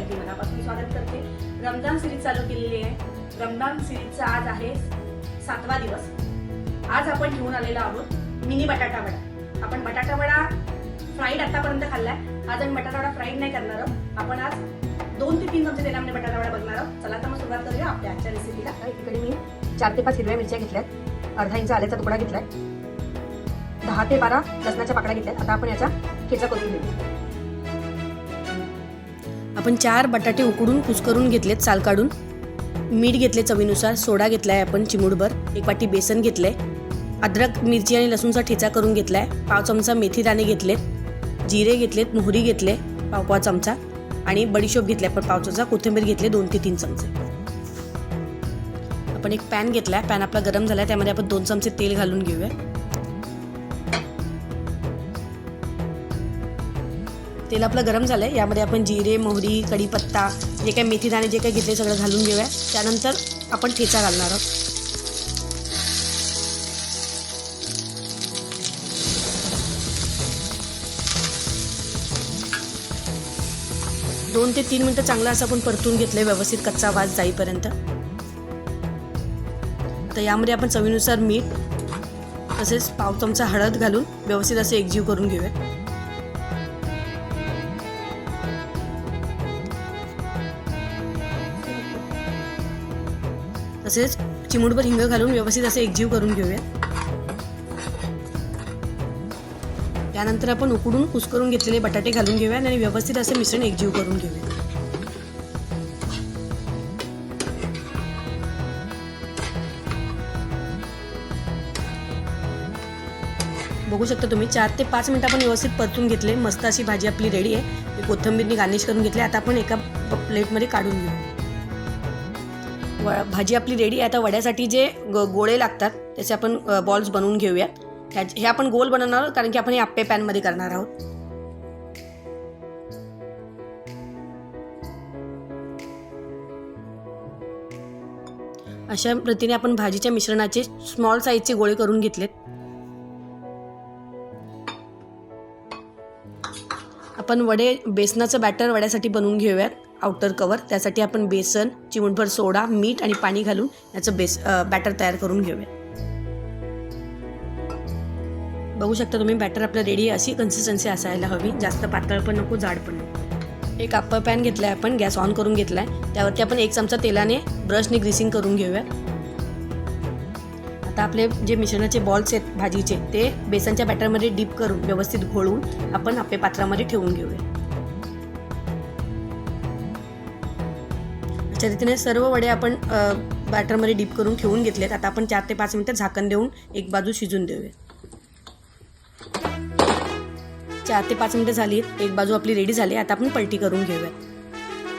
अगदी मनापासून स्वागत करते. रमजान सिरीज चालू केलेली आहे. रमजान सिरीजचा आज आहे 7वा दिवस. आज आपण घेऊन आलेलो आहोत मिनी बटाटा वडा. आपण बटाटा वडा फ्राईड आतापर्यंत खाल्लाय. आज आम्ही बटाटा वडा फ्राईड नाही करणार आहोत. आपण आज 2 ते 3 चमचे तेलामध्ये बटाटा वडा बघणार आहोत. चला तर मग सुरुवात करूया आपल्या आजच्या रेसिपीला. इकडे मी 4 ते 5 हिरव्या मिरच्या घेतल्यात, अर्धा इंच आल्याचा तुकडा घेतलाय, 10 ते 12 लसणाच्या पाकळ्या घेतल्यात. आता आपण याचा ठेचा करून घेऊ. आपण 4 बटाटे उकडून कुस्करून घेतलेत साल काढून. मीठ घेतले चवीनुसार, सोडा घेतलाय आपण चिमूटभर, 1 वाटी बेसन घेतलंय, अद्रक मिरची आणि लसूणचा ठेचा करून घेतलाय, 1/2 चमचा मेथी दाणे घेतलेत, जिरे घेतलेत, मोहरी घेतले 1/2 चमचा आणि बडीशोप घेतले आपण 1/2 चमचा, कोथिंबीर घेतले 2 ते 3 चमचे. आपण एक पॅन घेतलाय, पॅन आपला गरम झालाय, त्यामध्ये आपण 2 चमचे तेल घालून घेऊया. तेल आपलं गरम झालंय, यामध्ये आपण जिरे, मोहरी, कढीपत्ता, जे काही मेथी दाणे जे काही घेतले सगळं घालून घेऊया. त्यानंतर आपण ठेचा घालणार आहोत. दोन ते 3 मिनिटं चांगलं असं आपण परतून घेतलंय, व्यवस्थित कच्चा वास जाईपर्यंत. तर यामध्ये आपण चवीनुसार मीठ तसेच 1/2 चमचा हळद घालून व्यवस्थित असं एकजीव करून घेऊया. तसेच चिमूटभर हिंग घालून व्यवस्थित असे एकजीव करून घेऊया. त्यानंतर आपण उकडून कुस्करून घेतलेले बटाटे घालून घेऊया आणि व्यवस्थित असे मिश्रण एकजीव करून घेऊया. बघू शकता तुम्ही 4 ते 5 मिनिटं आपण व्यवस्थित परतून घेतले. मस्त अशी भाजी आपली रेडी आहे. कोथिंबीरने गार्निश करून घेतली. आता आपण एका प्लेटमध्ये काढून घेऊ. भाजी आपली रेडी आहे. आता वड्यासाठी जे गोळे लागतात त्याचे आपण बॉल्स बनवून घेऊया. हे आपण गोल बनवणार आहोत कारण की आपण हे आप्पे पॅनमध्ये करणार आहोत. अशा पद्धतीने आपण भाजीच्या मिश्रणाचे स्मॉल साईजचे गोळे करून घेतलेत. आपण वडे बेसनाचं बॅटर वड्यासाठी बनवून घेऊयात. आउटर कवर त्यासाठी आपण बेसन, चिमूटभर सोडा, मीठ आणि पाणी घालून याचं बॅटर तयार करून घेऊया. बघू शकता तुम्ही बॅटर आपलं रेडी आहे. अशी कन्सिस्टन्सी असायला हवी, जास्त पातळ पण नको, जाड पण नको. एक आप्पा पॅन घेतलाय आपण, गॅस ऑन करून घेतलाय. त्यावरती आपण 1 चमचा तेलाने ब्रशने ग्रीसिंग करून घेऊया. आता आपले जे मिश्रणाचे बॉल्स आहेत भाजीचे ते बेसनच्या बॅटरमध्ये डीप करून व्यवस्थित घोळून आपण आप्पे पात्रामध्ये ठेवून घेऊया. अशा रीतीने सर्व वडे आपण बॅटरमध्ये डीप करून ठेवून घेतलेत. आता आपण 4 ते 5 मिनिटं झाकण देऊन एक बाजू शिजून देऊया. 4 ते 5 मिनिटं झाली, एक बाजू आपली रेडी झाली. आता आपण पलटी करून घेऊया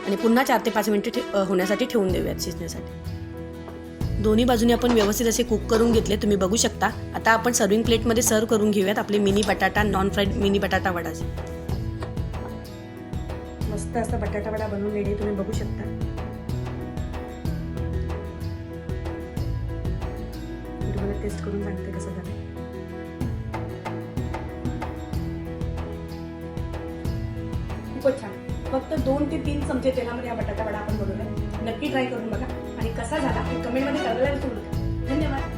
आणि पुन्हा 4 ते 5 मिनिटं होण्यासाठी ठेवून देऊयात शिजण्यासाठी. दोन्ही बाजूने आपण व्यवस्थित असे कुक करून घेतले, तुम्ही बघू शकता. आता आपण सर्विंग प्लेटमध्ये सर्व करून घेऊयात आपले मिनी बटाटा नॉन फ्राईड मिनी बटाटा वडा. मस्त असा बटाटा वडा बनवून रेडी, तुम्ही बघू शकता. तुम्हाला टेस्ट करून सांगते कसं झालं. खूपच छान. फक्त 2 ते 3 चमचे तेलामध्ये हा बटाटा वडा आपण बनवलाय. नक्की ट्राय करून बघा आणि कसा झाला हे कमेंटमध्ये कळवायला विसरू नका. धन्यवाद.